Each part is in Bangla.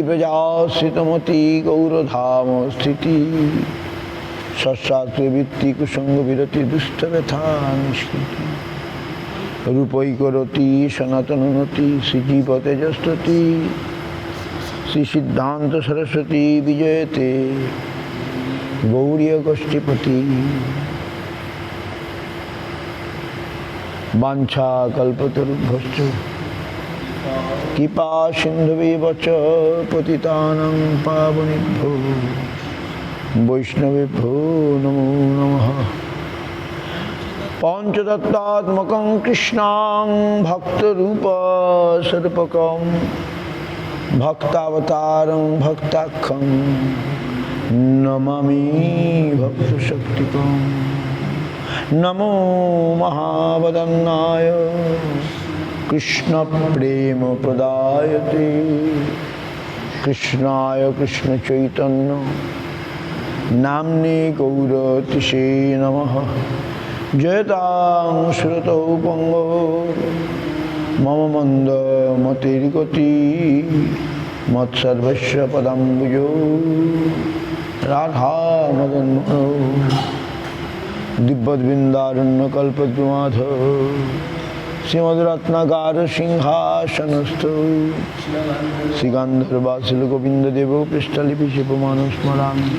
ব্রজাশ্রিতমতি গৌরধাম স্থিতি সশাস্ত্র বৃত্তি কুসঙ্গ বিরতি দুষ্ট ব্যথা নিষ্কৃতি রূপৈকরতি সনাতনতি শ্রীজীব তেজস্তুতি শ্রী সিদ্ধান্ত সরস্বতী বিজয়তে গৌরীয় গোষ্ঠীপতি বাঞ্ছা কল্পতরুভ্যশ্চ কৃপা সিন্ধুবেব চ পতিতানাং পাবনেভ্যো বৈষ্ণবেভ্যো নমো নমঃ। পঞ্চতত্ত্বাত্মকং কৃষ্ণং ভক্তরূপ স্বরূপকং ভক্তাবতারং ভক্তাখ্যং নমামি ভক্তশক্তিকং। নমো মহাবদন্নায় কৃষ্ণ প্রেম প্রদায়তে কৃষ্ণায় কৃষ্ণ চৈতন্য নাম্নে গৌরতিষে নমঃ। জয়তাং শ্রুতৌ পঙ্গ মম মন্দ মতির্গতি মৎসর্বস্ব পদাম্বুজো রাধা মদন দিব্যবৃন্দারণ্য কল্পদ্রুমাধ শ্রীমদ্রত্নাগার সিংহাসনস্থ শ্রীগান্ধর্বাসিল গোবিন্দদেব পৃষ্ঠলিপি শিবমানুস্মরামি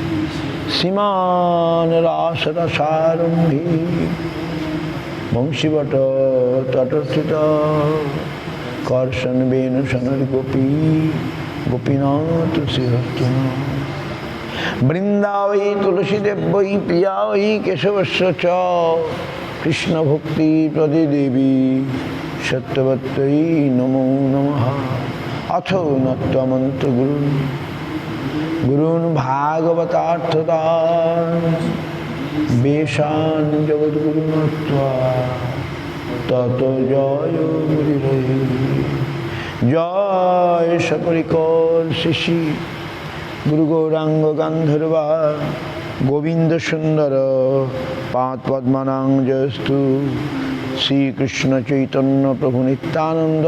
শ্রীমান রাসরসারম্ভী বংশীবট তটস্থিত কর্ষণ বেণু সনর গোপী গোপীনাথ শ্রীহস্ত বৃন্দাবৈ তুলসীদেব বৈ প্রিয়া বৈ কেশবস্য চ কৃষ্ণ ভক্তি প্রদে দেবী সত্যবত্যৈ নমো নমঃ। অথ নত্বমন্ত্র গুরুন গুরুন ভাগবতার্থতা বেশান জগদ্গুরু নত্বা তত জয় গুরুরে। জয় সপরিকর শিশি গুরু গৌরাঙ্গ গান্ধর্বা গোবিন্দ সুন্দর পাঁচ পদ্মানাং জয়স্তু শ্রীকৃষ্ণ চৈতন্য প্রভু নিত্যানন্দ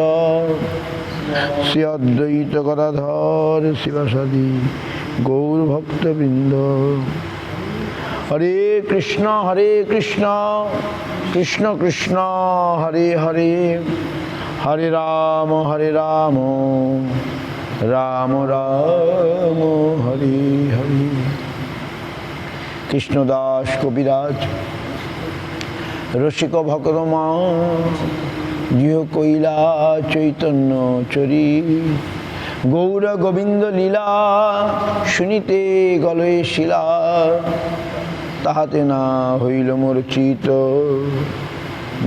শ্রী অদ্বৈত গদাধর শিবাসাদি গৌর ভক্তবৃন্দ। হরে কৃষ্ণ কৃষ্ণ কৃষ্ণ হরে হরে হরে রাম রাম রাম হরে হরে। কৃষ্ণদাস কবিরাজ রসিক ভক্তমা জিহ কৈলা চৈতন্য চরি গৌর গোবিন্দ লীলা শুনিতে গলয়ে শিলা তাহাতে না হইল মোর চিত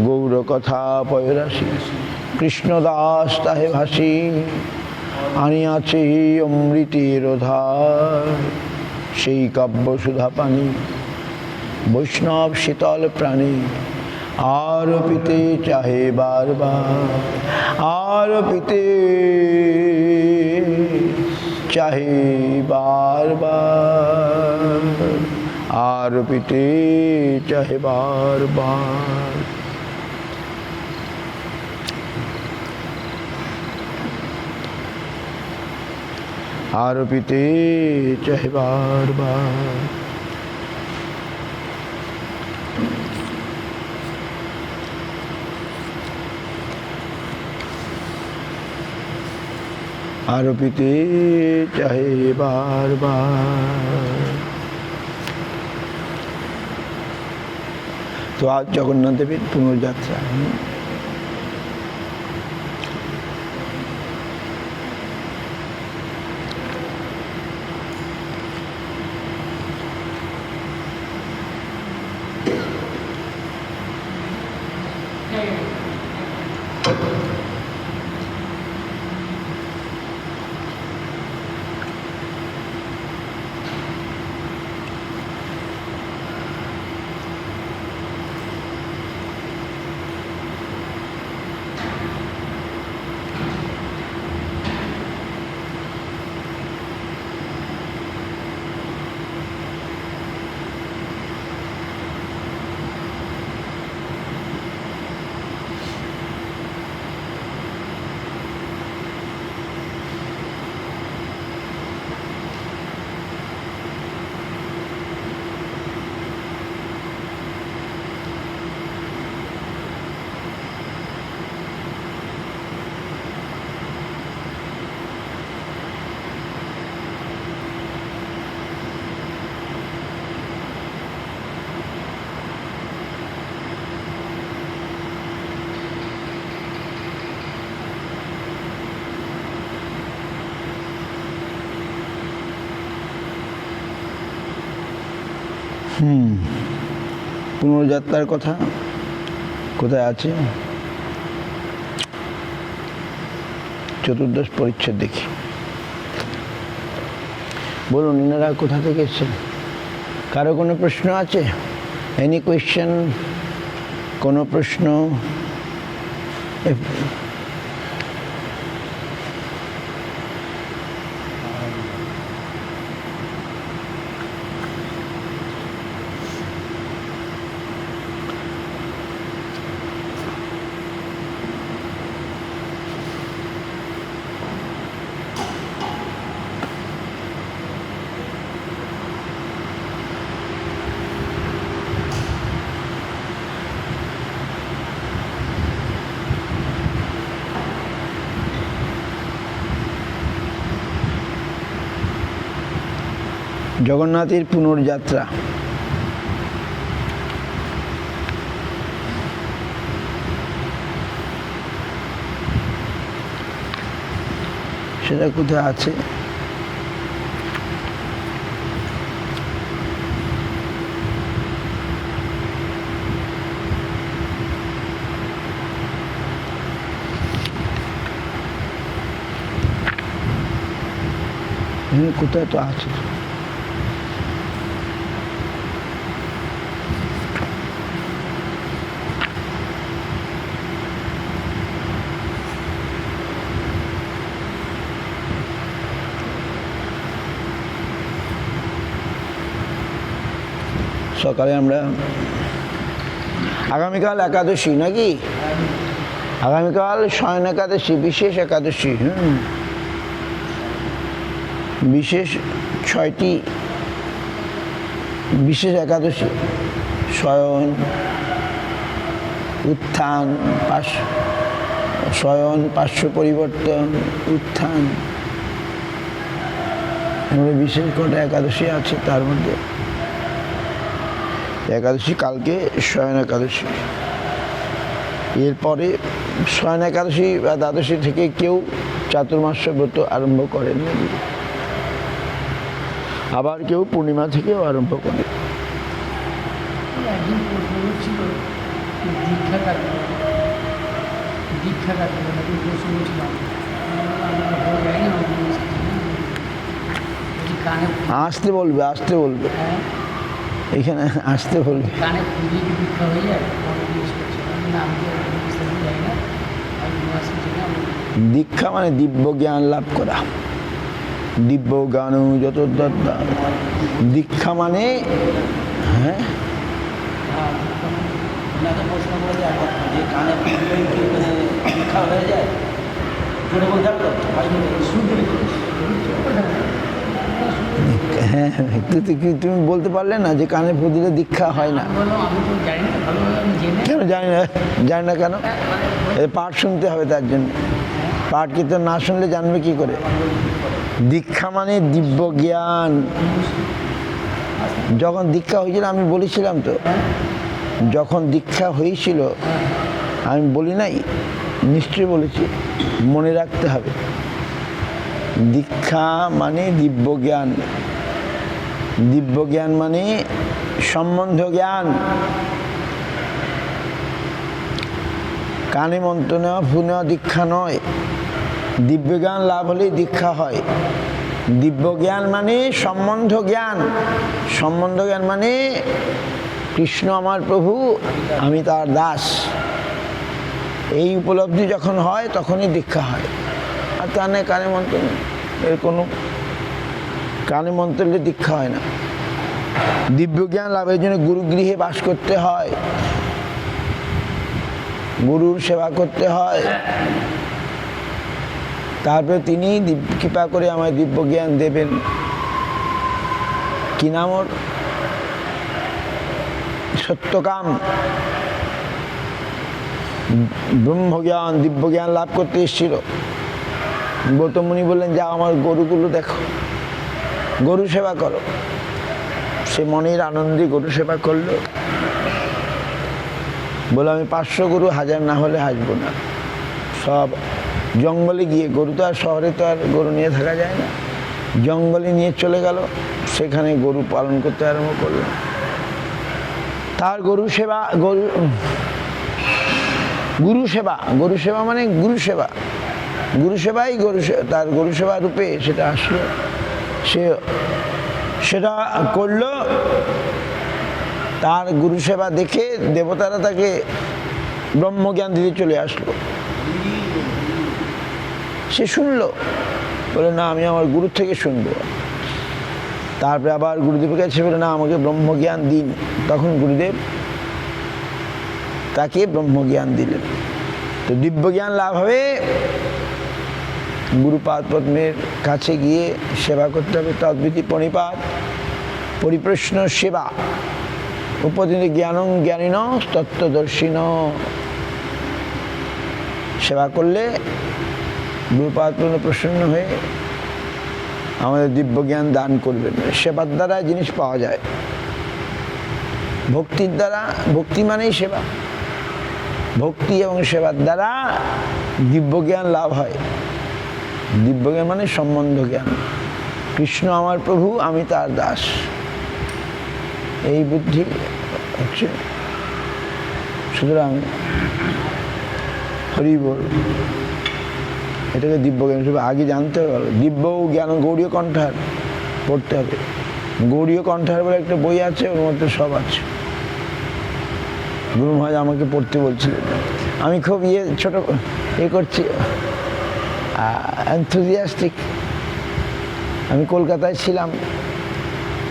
গৌর কথা পয়রাশি কৃষ্ণদাস তাহে ভাসি আনিয়াছে অমৃতের ধার সেই কাব্য সুধা পানি বৈষ্ণব শীতল প্রাণী আর পিতে চাহে বারবার আর পিতে চাহে বারবার আর পিতে চাহে বারবার। আর পিতে চাহে বারবার। আর পিতে চাহে বারবার। তো আজ জগন্নাথ দেবের পুনর্যাত্রা। পুনর্যাত্রার কথা কোথায় আছে? চতুর্দশ পরিচ্ছেদ দেখি। বলুন, ইনারা কোথা থেকে এসেছেন? কারো কোনো প্রশ্ন আছে? Any question? কোনো প্রশ্ন? জগন্নাথের পুনর্যাত্রা। সেটা কোথায় আছে? কোথায় তো আছে। সকালে আমরা আগামীকাল একাদশী নাকি? আগামীকাল শয়ন একাদশী, বিশেষ একাদশী। বিশেষ 6টি বিশেষ একাদশী: শয়ন, উত্থান, শয়ন, পার্শ্ব পরিবর্তন, উত্থান, বিশেষ কটা একাদশী আছে। তার মধ্যে একাদশী কালকে শয়ন একাদশী। এরপরে শয়ন একাদশী বা দ্বাদশী থেকে কেউ চাতুর্মাস্য ব্রত আরম্ভ করেন, আবার কেউ পূর্ণিমা থেকেও আরম্ভ করে। আসতে বলবে, আসতে বলবে, এখানে আসতে বলবে। দীক্ষা মানে দিব্য জ্ঞান লাভ করা। দিব্য জ্ঞান যত দীক্ষা মানে হ্যাঁ, তুমি বলতে পারলে না যে কানে ফু দিলে দীক্ষা হয় না? কেন জানি না? জানি না কেন? পাঠ শুনতে হবে, তার জন্য। পাঠ কীর্তন না শুনলে জানবে কি করে? দীক্ষা মানে দিব্য জ্ঞান। যখন দীক্ষা হয়েছিল আমি বলেছিলাম তো, যখন দীক্ষা হয়েছিল আমি বলি নাই? নিশ্চয়ই বলেছি, মনে রাখতে হবে। দীক্ষা মানে দিব্য জ্ঞান। দিব্য জ্ঞান মানে সম্বন্ধ জ্ঞান। কানে মন্ত্র নেওয়া, ফু নেওয়া দীক্ষা নয়। দিব্য জ্ঞান লাভ হলেই দীক্ষা হয়। দিব্য জ্ঞান মানে সম্বন্ধ জ্ঞান। সম্বন্ধ জ্ঞান মানে কৃষ্ণ আমার প্রভু, আমি তার দাস, এই উপলব্ধি যখন হয় তখনই দীক্ষা হয়। আর তা নেই কানে মন্ত্র, এর কোনো কানে মন্ত্রলে দীক্ষা হয় না। দিব্য জ্ঞান লাভের জন্য গুরুগৃহে বাস করতে হয়, গুরুর সেবা করতে হয়, তারপরে তিনি কৃপা করে আমায় দিব্য জ্ঞান দেবেন। কি নাম ওর? সত্যকাম। ব্রহ্মজ্ঞান, দিব্য জ্ঞান লাভ করতে এসেছিল। গৌতম মুনি বললেন, যা আমার গরুগুলো দেখো, গরু সেবা করো। সে মনের আনন্দে গরু সেবা করলো। বলে, আমি 500 গরু, 1000 না হলে হাসবো না। সব জঙ্গলে গিয়ে, গরু তো আর শহরে তো আর গরু নিয়ে থাকা যায় না, জঙ্গলে নিয়ে চলে গেল। সেখানে গরু পালন করতে আরম্ভ করলো। তার গুরু সেবা গুরু সেবা মানে গুরু সেবা, গুরু সেবাই তার গুরু সেবা রূপে সেটা আসলো, সেটা করলো। তার গুরু সেবা দেখে দেবতারা তাকে ব্রহ্মজ্ঞান দিতে চলে আসলো। সে শুনলো, বলে না আমি আমার গুরুর থেকে শুনবো। তারপরে আবার গুরুদেবের কাছে বলে না আমাকে ব্রহ্মজ্ঞান দিন। তখন গুরুদেব তাকে ব্রহ্মজ্ঞান দিলেন। তো দিব্যজ্ঞান লাভ হবে, গুরুপাদ পদ্মের কাছে গিয়ে সেবা করতে হবে। তদ্বিধি প্রণিপাত পরিপ্রশ্ন সেবা উপদিনে জ্ঞানং জ্ঞানীন তত্ত্বদর্শিন। সেবা করলে গুরুপাদ পদ্ম প্রসন্ন হয়ে আমাদের দিব্য জ্ঞান দান করবেন। সেবার দ্বারা জিনিস পাওয়া যায়, ভক্তির দ্বারা, ভক্তি মানেই সেবা, ভক্তি এবং সেবার দ্বারা দিব্য জ্ঞান লাভ হয়। দিব্য জ্ঞান মানে সম্বন্ধ জ্ঞান, কৃষ্ণ আমার প্রভু আমি তার দাস, এই বুদ্ধি হচ্ছে। সুতরাং হরি বল, এটাকে দিব্য জ্ঞান আগে জানতে হবে। দিব্য জ্ঞান গৌড়ীয় কণ্ঠার পড়তে হবে। গৌড়ীয় কণ্ঠার বলে একটা বই আছে, ওর মধ্যে সব আছে। গুরু মহারাজ আমাকে পড়তে বলছিলেন, আমি খুব ছোট করছি, এনথুজিয়াস্টিক। আমি কলকাতায় ছিলাম,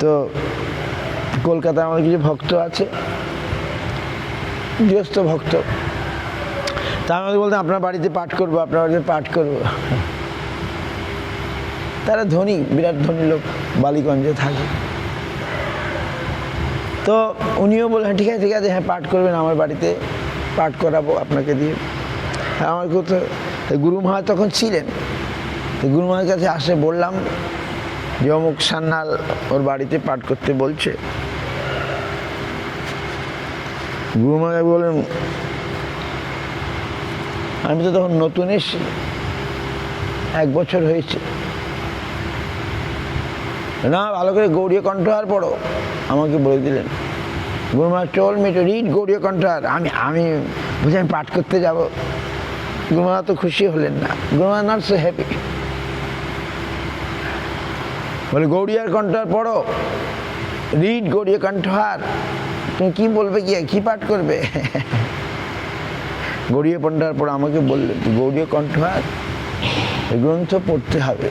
তো কলকাতায় আমার কিছু ভক্ত আছে, গৃহস্থ ভক্ত। তা আমাকে বলতেন আপনার বাড়িতে পাঠ করবো, আপনার বাড়িতে পাঠ করবো। তারা ধনী, বিরাট ধনী লোক, বালিগঞ্জে থাকে। তো উনিও বললেন ঠিক আছে ঠিক আছে, হ্যাঁ পাঠ করবেন, আমার বাড়িতে পাঠ করাবো আপনাকে দিয়ে। আমার কোথাও গুরু মহারাজ তখন ছিলেন, তো গুরু মহারাজের কাছে আসে, বললাম যে অমুক সান্যাল ওর বাড়িতে পাঠ করতে বলছে। গুরু মহারাজ বললেন আমি তো তখন নতুন এসেছি, 1 বছর হয়েছে, না ভালো করে গৌড়ীয় কণ্ঠহার পড়ো, আমাকে বলে দিলেন। গুরু মহারাজ চল মি টু রিড গৌড়ীয় কণ্ঠহার। আমি বুঝি আমি পাঠ করতে যাব। গুরু মহারাজ তো খুশি হলেন না, গুরু মহারাজ নট সো হ্যাপি। বলে গৌড়ীয় কণ্ঠহার পড়ো, রিড গৌড়ীয় কণ্ঠহার। তুমি কি বলবে, কি পাঠ করবে? গৌড়ীয় কণ্ঠহার পড়ো। আমাকে বললেন গৌড়ীয় কণ্ঠহার গ্রন্থ পড়তে হবে,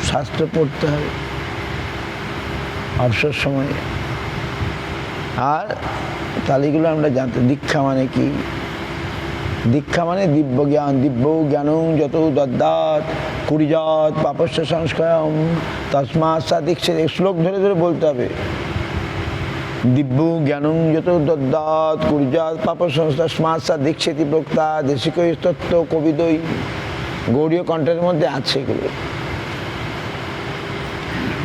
শাস্ত্র পড়তে হবে অবসর সময়ে। আর তালিগুলো আমরা জানতে, দীক্ষা মানে কি? দীক্ষা মানে দিব্য জ্ঞান। দিব্য জ্ঞানং যত দদ্দাত কুড়িজাত পাপস্য সংস্কারম তস্মাৎ সা দীক্ষিত। শ্লোক ধরে ধরে বলতে হবে। দিব্য জ্ঞানং যত দদ্দাত কুড়িজাত পাপস্য তস্মাৎ সা দীক্ষিত প্রক্তা দেশিক তত্ত্ব কবিদই। গৌড়ীয় কণ্ঠের মধ্যে আছে এগুলো।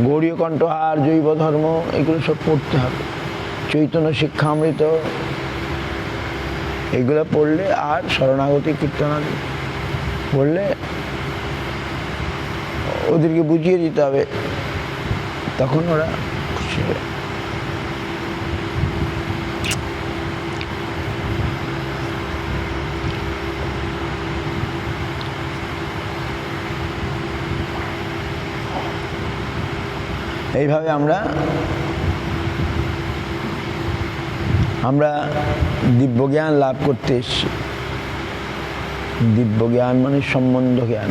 গৌড়ীয় কণ্ঠহার, জৈব ধর্ম, এগুলো সব পড়তে হবে। চৈতন্য শিক্ষামৃত, এগুলো পড়লে, আর শরণাগতি কীর্তনাদি পড়লে ওদেরকে বুঝিয়ে দিতে হবে, তখন ওরা খুশি হবে। এইভাবে আমরা দিব্যজ্ঞান লাভ করতে এসেছি। দিব্যজ্ঞান মানে সম্বন্ধ জ্ঞান।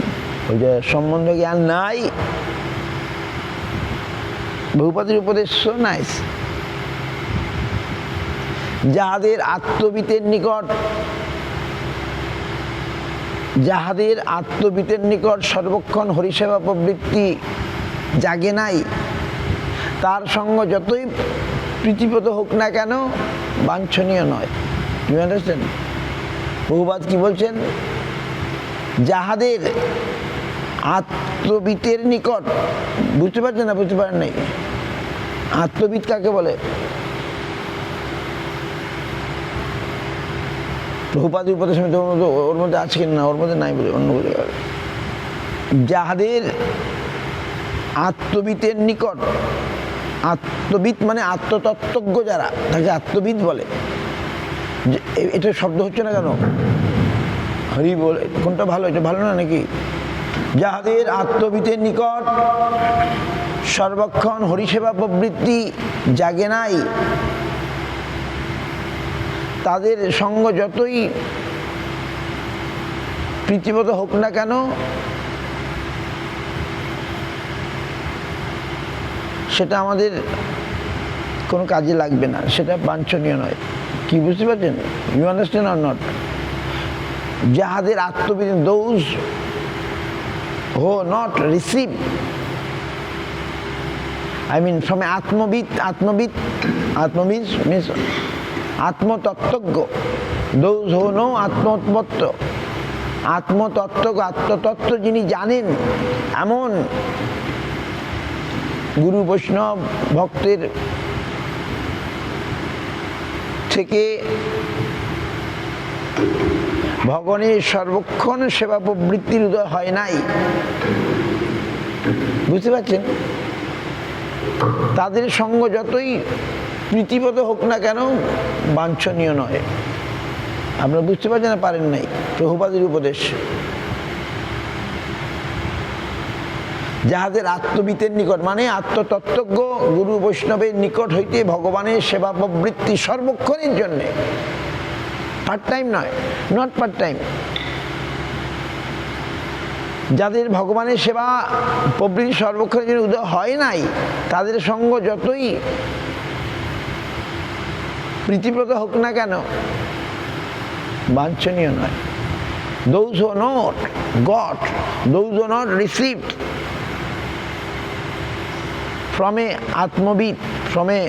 ওই যে সম্বন্ধ জ্ঞান নাই, বহুপাদের উপদেশ সো নাইস। যাহাদের আত্মবিতের নিকট সর্বক্ষণ হরিসেবা প্রবৃত্তি জাগে নাই, তার সঙ্গ যতই প্রীতিপ্রদ হোক না কেন বাঞ্ছনীয় নয়। তুমি আন্ডারস্ট্যান্ড? বহুপাদ কি বলছেন? যাহাদের আত্মবিতের নিকট, বুঝতে পারছেন না? বুঝতে পারেন নাই? আত্মবিদ কাকে বলে? বহুপাদের উপদেশ ওর মধ্যে আছে কিনা, না ওর মধ্যে নাই বলে অন্য বলে। যাহাদের আত্মবিতের নিকট আত্মবিদ মানে আত্মতত্ত্বজ্ঞ যারা, তাকে আত্মবিদ বলে। এটা শব্দ হচ্ছে না কেন? হরি বলে কোনটা ভালো? এটা ভালো না নাকি? যাহাদের আত্মবিদের নিকট সর্বক্ষণ হরিসেবা প্রবৃত্তি জাগে নাই, তাদের সঙ্গ যতই প্রীতিবত হোক না কেন সেটা আমাদের কোনো কাজে লাগবে না, সেটা বাঞ্ছনীয় নয়। কি বুঝতে পারছেন? You understand or not? যাহাদের আত্মবিদ, those who not receive, I mean from আত্মবিদ, means আত্মতত্ত্বজ্ঞ, those who know আত্মতত্ত্ব, আত্মতত্ত্ব যিনি জানেন, এমন গুরু বৈষ্ণব ভক্তের থেকে ভগবানের সর্বক্ষণ সেবা প্রবৃত্তির উদয় হয় নাই। বুঝতে পারছেন? তাদের সঙ্গ যতই প্রীতিবত হোক না কেন বাঞ্ছনীয় নয়। আপনারা বুঝতে পারছেন না? পারেন নাই? প্রভুপাদের উপদেশ। যাহাদের আত্মবিতের নিকট মানে আত্মতত্ত্বজ্ঞ গুরু বৈষ্ণবের নিকট হইতে ভগবানের সেবা প্রবৃত্তি সর্বক্ষণের জন্যে, পার্ট টাইম নয়, নট পার্ট টাইম। যাদের ভগবানের সেবা প্রবৃত্তি সর্বক্ষণের জন্য উদয় হয় নাই, তাদের সঙ্গ যতই প্রীতিপ্রদ হোক না কেন বাঞ্ছনীয় নয়। Those who are not got, those who are not received from a atmavid, from a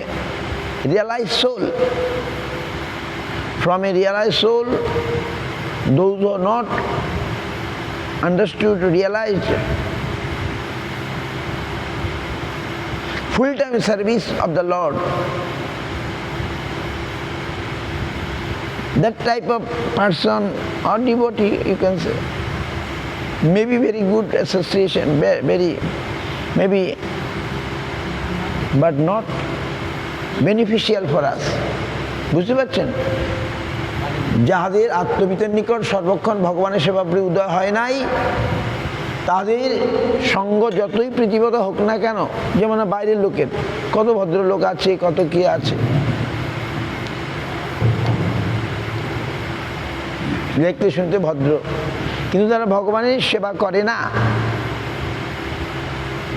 realized soul, those who are not understood, realized full-time service of the Lord, that type of person or devotee, you can say, maybe very good association, very maybe, but not beneficial for us. বুঝতে পারছেন? যাহাদের আত্মবিতের নিকট সর্বক্ষণ ভগবানের সেবা উদয় হয় নাই, তাদের সঙ্গ যতই প্রীতিবত হোক না কেন, যেমন বাইরের লোকের কত ভদ্রলোক আছে, কত কে আছে, দেখতে শুনতে ভদ্র, কিন্তু তারা ভগবানের সেবা করে না,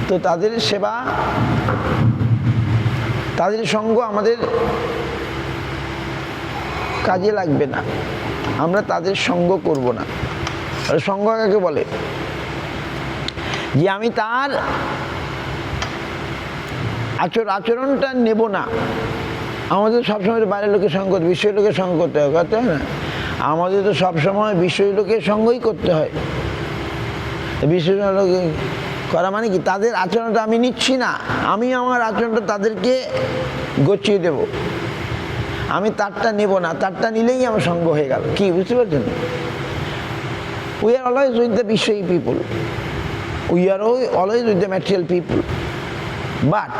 তো তাদের সেবা, তাদের সঙ্গ আমাদের কাজে লাগবে না, আমরা তাদের সঙ্গ করব না। সঙ্গ কাকে বলে? যে আমি তার আচরণটা নেব না। আমাদের সবসময় বাইরের লোকের সঙ্গ, বিষয় লোকের সঙ্গ করতে হয়, করতে হয় না? আমাদের তো সবসময় বিষয় লোকের সঙ্গই করতে হয়। বিষয় লোক করা মানে কি? তাদের আচরণটা আমি নিচ্ছি না, আমি আমার আচরণটা তাদেরকে গচ্ছিয়ে দেব, আমি তারটা নেব না, তারটা নিলেই আমার সঙ্গ হয়ে গেল। কি বুঝতে পারছেন? We are always with the বিষয়ী people, we are always with the material people, but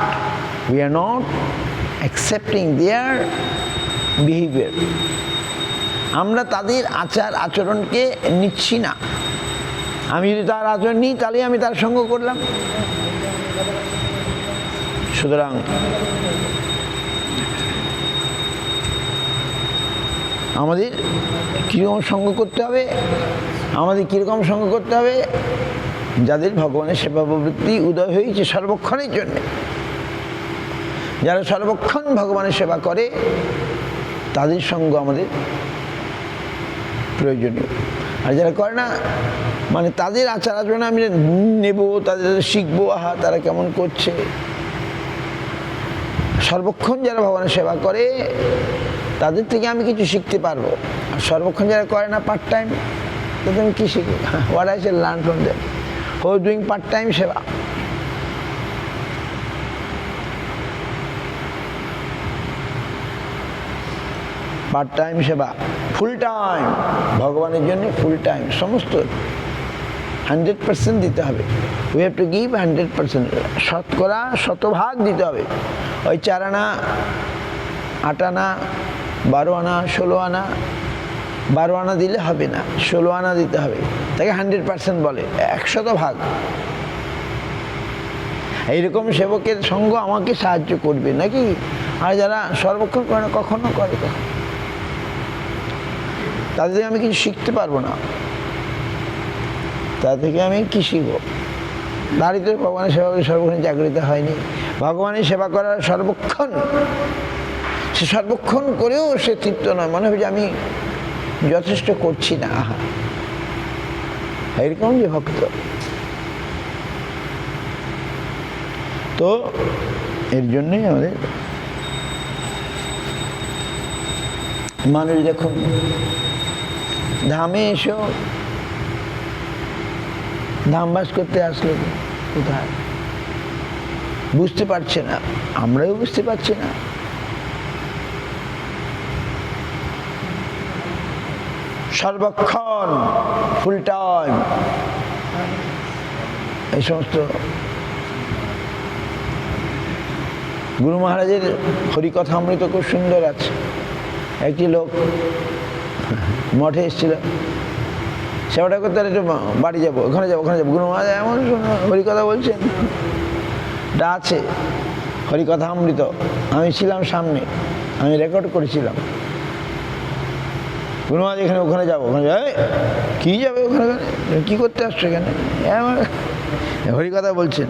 we are not accepting their behaviour. আমরা তাদের আচরণকে নিচ্ছি না। আমি যদি তার আচরণ নিই তাহলে আমি তার সঙ্গ করলাম। সুতরাং আমাদের কীরকম সঙ্গ করতে হবে? আমাদের কীরকম সঙ্গ করতে হবে? যাদের ভগবানের সেবা প্রবৃত্তি উদয় হয়েছে সর্বক্ষণের জন্যে, যারা সর্বক্ষণ ভগবানের সেবা করে, তাদের সঙ্গ আমাদের প্রয়োজনীয়। আর যারা করে না, মানে তাদের আচরণ আমি নেব, তাদের শিখবো, আহা তারা কেমন করছে। সর্বক্ষণ যারা ভগবানের সেবা করে তাদের থেকে আমি কিছু শিখতে পারবো। আর সর্বক্ষণ যারা করে না, পার্ট টাইম, তাদের আমি কী শিখবো? What I shall learn from them who are doing part time সেবা। পার্ট টাইম সেবা, ফুল টাইম ভগবানের জন্য, ফুল টাইম সমস্ত 100% দিতে হবে। উই হ্যাভ টু গিভ 100%, শতকরা শতভাগ দিতে হবে। ওই 4 আনা 8 আনা 12 আনা 16 আনা, 12 আনা দিলে হবে না, 16 আনা দিতে হবে। তাকে 100% বলে, 100%। এইরকম সেবকের সঙ্গ আমাকে সাহায্য করবে নাকি? আর যারা সর্বক্ষণ করে না, কখনো করে, তাদের থেকে আমি কিছু শিখতে পারবো না। তা থেকে আমি কি শিখবো? তারই তো ভগবানের সেবা করে সর্বক্ষণ জাগরিত হয়নি। ভগবানের সেবা করার সর্বক্ষণ, সে সর্বক্ষণ করেও সে তৃপ্ত নয়, মনে হবে যে আমি যথেষ্ট করছি না। আহা, এরকম যে ভক্ত। তো এর জন্যই আমাদের মানুষ দেখুন ধামে এসেও ধামবাস করতে আসলো কোথায় বুঝতে পারছে না, আমরাও বুঝতে পারছি না। সর্বক্ষণ ফুল টাইম এই সমস্ত গুরু মহারাজের হরিকথা অমৃত খুব সুন্দর আছে। একটি লোক মঠে এসেছিল, সেবাটা করতে একটু বাড়ি যাবো, ওখানে যাবো, ওখানে যাবো। গুরু মহারাজ এমন হরিকথা বলছেন, এটা আছে হরিকথা অমৃত। আমি ছিলাম সামনে, আমি রেকর্ড করেছিলাম। গুরু মহারাজ এখানে ওখানে যাবো, ওখানে যাবে, কী যাবে ওখানে, কী করতে আসছো এখানে? হরিকথা বলছেন।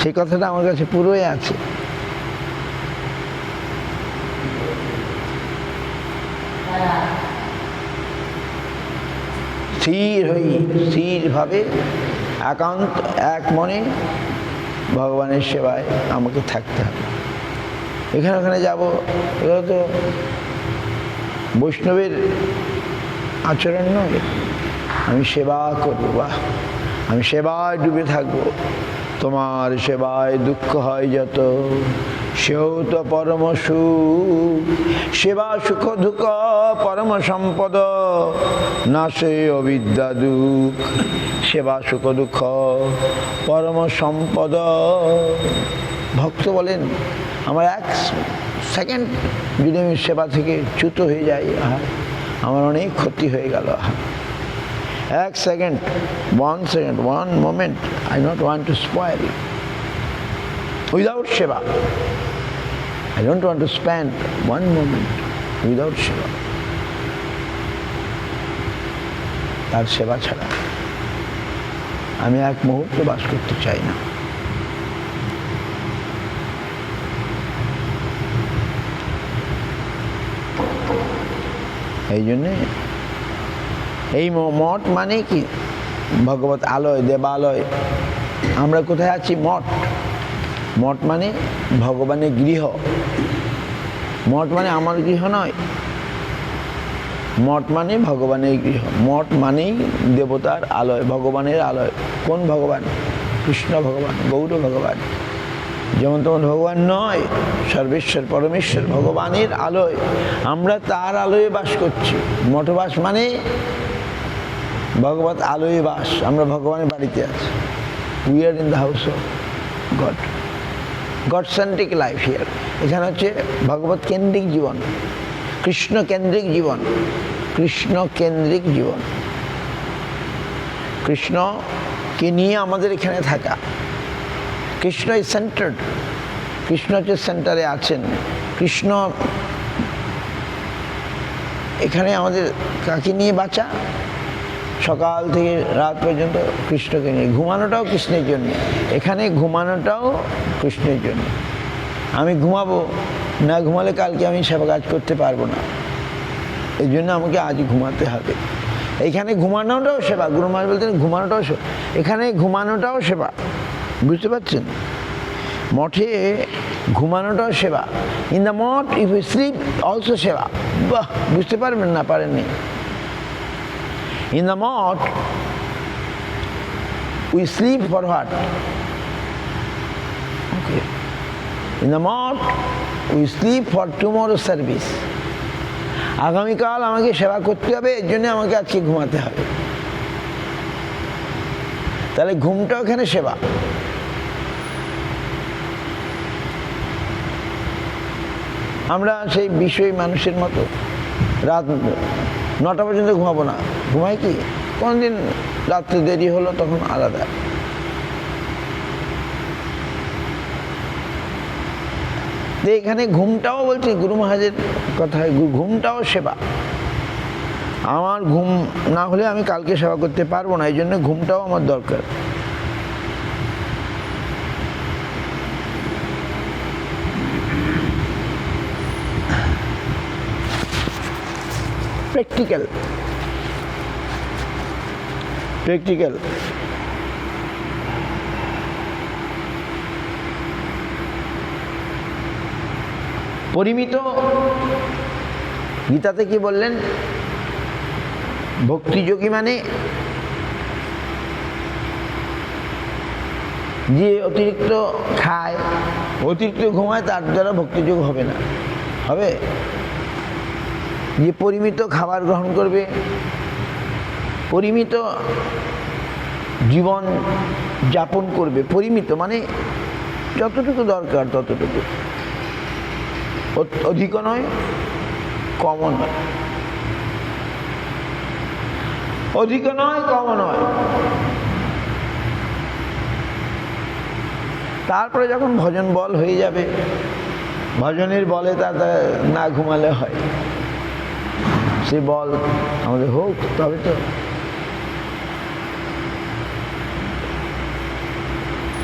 সেই কথাটা আমার কাছে পুরোই আছে। স্থিরভাবে একান্ত এক মনে ভগবানের সেবায় আমাকে থাকতে হবে। এখানে ওখানে যাবো, এগুলো তো বৈষ্ণবের আচরণ নয়। আমি সেবা করবো, বাহ, আমি সেবায় ডুবে থাকবো। তোমার সেবায় দুঃখ হয় যত, সেও তো পরম সুখ। সেবা সুখ দুঃখ পরম সম্পদ, নাশে অবিদ্যা দুঃখ। সেবা সুখ দুঃখ পরম সম্পদ। ভক্ত বলেন, আমার 1 সেকেন্ড যদি আমি সেবা থেকে চ্যুত হয়ে যাই, আমার অনেক ক্ষতি হয়ে গেল। 1 second, 1 second, 1 moment, I not want to spoil without Shiva. I don't want to spend 1 moment without Shiva. তার সেবা ছাড়া আমি 1 মুহূর্ত বাস করতে চাই না। এই জন্যে এই মঠ মানে কি? ভগবত আলয়, দেবালয়। আমরা কোথায় আছি? মঠ। মঠ মানে ভগবানের গৃহ। মঠ মানে আমার গৃহ নয়, মঠ মানে ভগবানের গৃহ। মঠ মানেই দেবতার আলয়, ভগবানের আলয়। কোন ভগবান? কৃষ্ণ ভগবান, গৌর ভগবান। যেমন তেমন ভগবান নয়, সর্বেশ্বর পরমেশ্বর ভগবানের আলয়। আমরা তার আলয়ে বাস করছি। মঠবাস মানে ভগবত আলয়ে বাস। আমরা ভগবানের বাড়িতে আছি। We are in the house of god, god centric life here. এখানে হচ্ছে ভগবত কেন্দ্রিক জীবন, কৃষ্ণ কেন্দ্রিক জীবন, কৃষ্ণ কেন্দ্রিক জীবন। কৃষ্ণকে নিয়ে আমাদের এখানে থাকা। কৃষ্ণ ইজ সেন্টার্ড, কৃষ্ণ হচ্ছে সেন্টারে আছেন। কৃষ্ণ এখানে আমাদের কাকে নিয়ে বাঁচা? সকাল থেকে রাত পর্যন্ত কৃষ্ণকে নিয়ে। ঘুমানোটাও কৃষ্ণের জন্য, এখানে ঘুমানোটাও কৃষ্ণের জন্য। আমি ঘুমাবো না, ঘুমালে কালকে আমি সেবা কাজ করতে পারবো না। এই জন্য আমাকে আজ ঘুমাতে হবে। এইখানে ঘুমানোটাও সেবা। গুরু মহারাজ বলতেন ঘুমানোটাও সেবা, এখানে ঘুমানোটাও সেবা। বুঝতে পারছেন? মঠে ঘুমানোটাও সেবা। In the math if you sleep also seva. বাহ, বুঝতে পারবেন না? পারেননি? In the mott, we sleep for what? Okay. In the mott, we sleep for tomorrow's service. আগামীকাল আমাকে সেবা করতে হবে, এর জন্য আমাকে আজকে ঘুমাতে হবে। তাহলে ঘুমটাও এখানে সেবা। আমরা সেই বিষয়ী মানুষের মতো রাত 9টা পর্যন্ত ঘুমাবো না, ঘুমাই কি? কোনদিন রাত্রে দেরি হলো তখন আলাদা। এখানে ঘুমটাও বলছি, গুরু মহারাজের কথায় ঘুমটাও সেবা। আমার ঘুম না হলে আমি কালকে সেবা করতে পারবো না, এই জন্য ঘুমটাও আমার দরকার। প্র্যাকটিক্যাল পরিমিত। গীতাতে কি বললেন? ভক্তিযোগী মানে যে অতিরিক্ত খায়, অতিরিক্ত ঘুমায়, তার দ্বারা ভক্তিযোগ হবে না। হবে যে পরিমিত খাবার গ্রহণ করবে, পরিমিত জীবন যাপন করবে। পরিমিত মানে যতটুকু দরকার ততটুকু, অধিক নয় কমও নয়, অধিক নয় কমও নয়। তারপরে যখন ভজন বল হয়ে যাবে, ভজনের বলে তা না ঘুমালে হয়, সে বল আমাদের হোক, তবে তো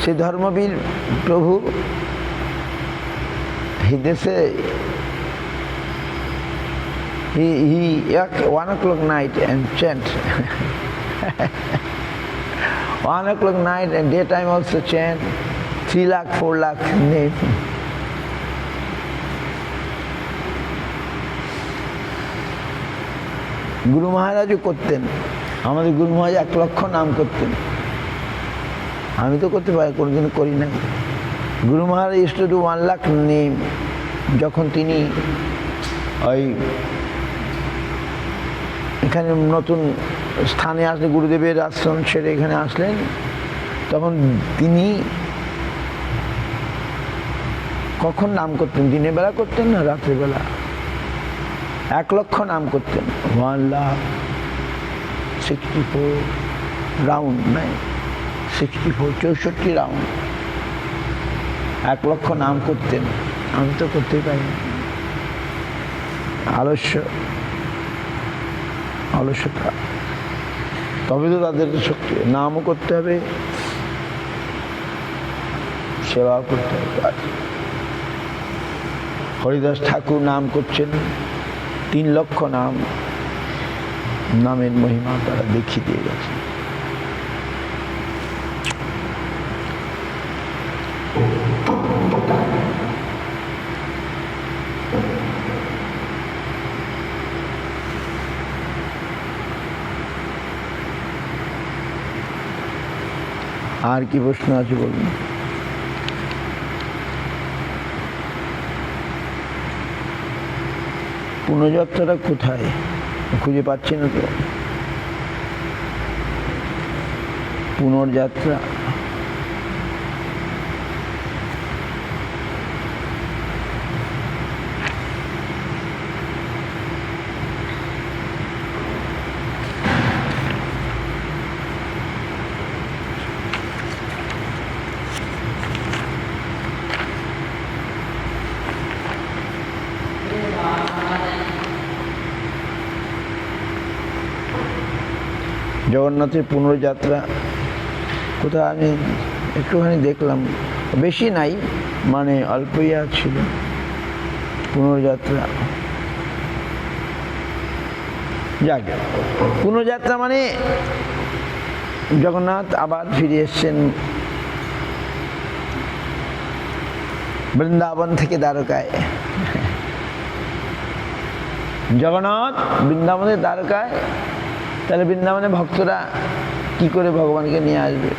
সে ধর্মবীর প্রভু দেশে he 1 o'clock night and chant 1 o'clock night and daytime also chant 3 lakh 4 lakh name. গুরু মহারাজও করতেন, আমাদের গুরু মহারাজ 1 লক্ষ নাম করতেন। আমি তো করতে পারি, কোনোদিন করি না। গুরু মহারাজ used to do 1 lakh name। যখন তিনি ওই এখানে নতুন স্থানে আসলে, গুরুদেবের আশ্রম ছেড়ে এখানে আসলেন, তখন তিনি কখন নাম করতেন? দিনের বেলা করতেন না রাত্রিবেলা? 1 লক্ষ নাম করতেন। 1,64 রাউন্ড, নাই 64, 64 রাউন্ড 1 লক্ষ নাম করতেন। আমি তো করতেই পারি না, অলস্যতা। তবে তো তাদের শক্তি। নামও করতে হবে, সেবাও করতে হবে। হরিদাস ঠাকুর নাম করছেন, 3 লক্ষ নাম, নামের মহিমা তারা দেখিয়ে দিয়ে গেছে। আর কি প্রশ্ন আছে বলুন? পুণ্যযাত্রাটা কোথায় খুঁজে পাচ্ছি না তো। পুনর্যাত্রা জগন্নাথের পুনর্যাত্রা কোথায়? আমি একটুখানি দেখলাম, বেশি নাই, মানে অল্পই ছিল পুনর্যাত্রা। যাক, পুনর্যাত্রা মানে জগন্নাথ আবার ফিরে এসছেন বৃন্দাবন থেকে দ্বারকায়। জগন্নাথ বৃন্দাবনের দ্বারকায়, তাহলে বৃন্দাবনে ভক্তরা কি করে ভগবানকে নিয়ে আসবে?